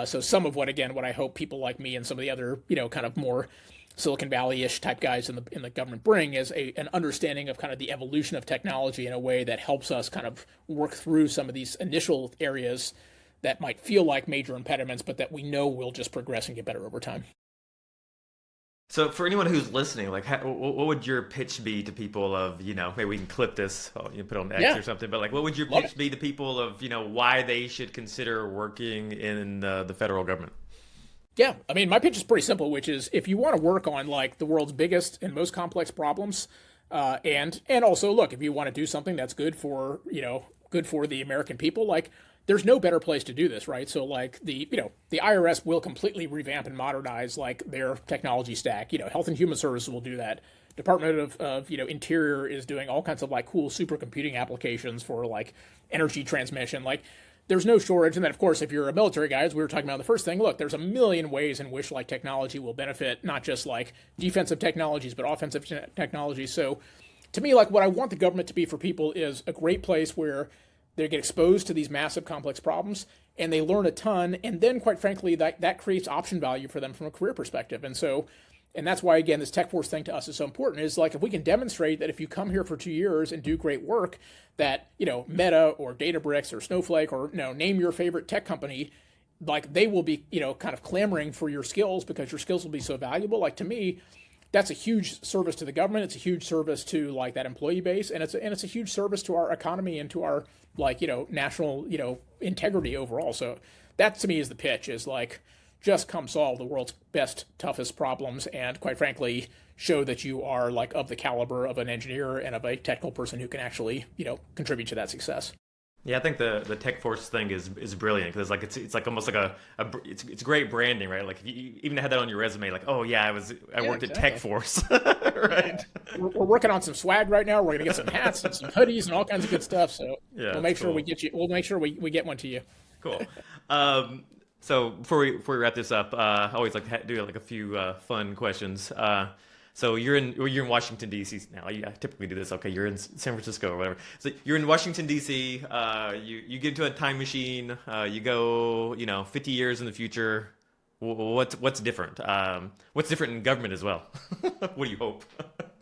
So some of what I hope people like me and some of the other, kind of more Silicon Valley-ish type guys in the government bring is an understanding of kind of the evolution of technology in a way that helps us kind of work through some of these initial areas that might feel like major impediments, but that we know will just progress and get better over time. So for anyone who's listening, like, what would your pitch be to people of, maybe we can clip this, you put it on X Yeah, or something, but like, what would your love pitch it. be to people of, why they should consider working in the federal government? Yeah, I mean, my pitch is pretty simple, which is if you want to work on like the world's biggest and most complex problems, and also look, if you want to do something that's good for the American people, like there's no better place to do this, right? So like the IRS will completely revamp and modernize like their technology stack. Health and Human Services will do that. Department of Interior is doing all kinds of like cool supercomputing applications for like energy transmission. Like there's no shortage. And then, of course, if you're a military guy, as we were talking about in the first thing, look, there's a million ways in which like technology will benefit not just like defensive technologies, but offensive technologies. So to me, like what I want the government to be for people is a great place where they get exposed to these massive complex problems and they learn a ton. And then, quite frankly, that creates option value for them from a career perspective. And that's why, again, this Tech Force thing to us is so important. Is like if we can demonstrate that if you come here for 2 years and do great work, that Meta or Databricks or Snowflake or name your favorite tech company, like they will be kind of clamoring for your skills because your skills will be so valuable. Like to me, that's a huge service to the government. It's a huge service to like that employee base, and it's a huge service to our economy and to our national integrity overall. So that to me is the pitch. Is like just come solve the world's best, toughest problems, and quite frankly, show that you are like of the caliber of an engineer and of a technical person who can actually, contribute to that success. Yeah, I think the Tech Force thing is brilliant because like it's like almost like it's great branding, right? Like if you even had that on your resume, like oh yeah, I Yeah, worked at Tech exactly. Force, Yeah. right? We're working on some swag right now. We're gonna get some hats and some hoodies and all kinds of good stuff. So Yeah, we'll it's make sure we cool. get you. We'll make sure we get one to you. Cool. So before we wrap this up, I always like to do like a few fun questions. So you're in Washington D.C. now. I typically do this. Okay, you're in San Francisco or whatever. So you're in Washington D.C. You get into a time machine. You go 50 years in the future. What's different? What's different in government as well? What do you hope?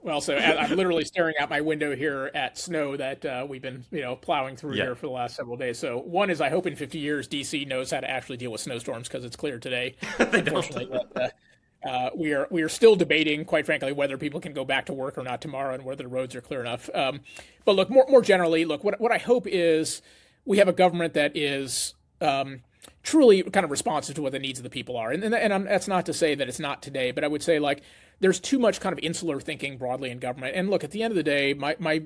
Well, so I'm literally staring out my window here at snow that we've been, plowing through Yeah, here for the last several days. So one is I hope in 50 years DC knows how to actually deal with snowstorms because it's clear today, they don't. unfortunately. But we are still debating, quite frankly, whether people can go back to work or not tomorrow and whether the roads are clear enough. But look, more generally, look, what I hope is we have a government that is truly kind of responsive to what the needs of the people are. That's not to say that it's not today, but I would say like there's too much kind of insular thinking broadly in government. And look, at the end of the day, my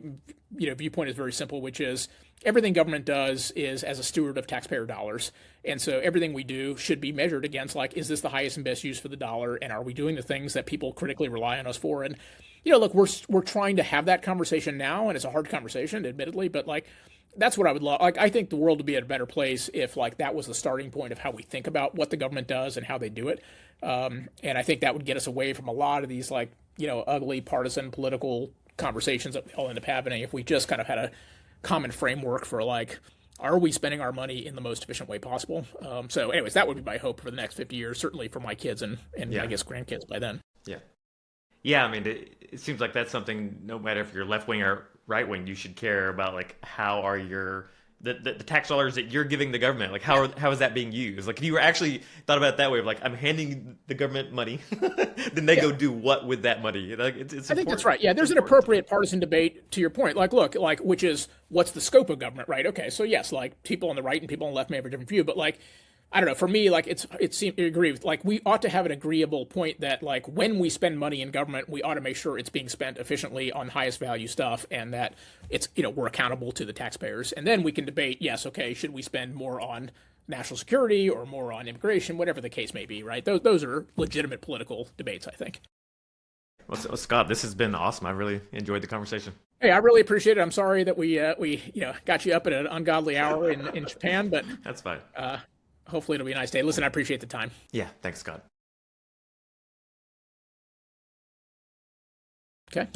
viewpoint is very simple, which is everything government does is as a steward of taxpayer dollars. And so everything we do should be measured against like, is this the highest and best use for the dollar? And are we doing the things that people critically rely on us for? And look, we're trying to have that conversation now, and it's a hard conversation, admittedly, but like that's what I would love. Like, I think the world would be at a better place if like that was the starting point of how we think about what the government does and how they do it. And I think that would get us away from a lot of these like ugly partisan political conversations that we all end up having if we just kind of had a common framework for like, are we spending our money in the most efficient way possible? So, anyways, that would be my hope for the next 50 years, certainly for my kids and I Yeah, guess grandkids by then. yeah. Yeah, I mean, it seems like that's something, no matter if you're left wing or right wing, you should care about like how are the tax dollars that you're giving the government, like how is that being used? Like if you were actually thought about it that way of like I'm handing the government money, then they Yeah. go do what with that money? Like it's I think that's important. right. Yeah, It's there's an important to me. appropriate partisan debate to your point. Like, look, like which is what's the scope of government, right? Okay, so yes, like people on the right and people on the left may have a different view, but like I don't know. For me, like it seems I agree with like we ought to have an agreeable point that like when we spend money in government, we ought to make sure it's being spent efficiently on highest value stuff, and that it's we're accountable to the taxpayers. And then we can debate. Yes, okay, should we spend more on national security or more on immigration, whatever the case may be, right? Those are legitimate political debates, I think. Well, Scott, this has been awesome. I really enjoyed the conversation. Hey, I really appreciate it. I'm sorry that we got you up at an ungodly hour in Japan, but That's fine. uh, hopefully it'll be a nice day. Listen, I appreciate the time. Yeah, thanks, Scott. Okay.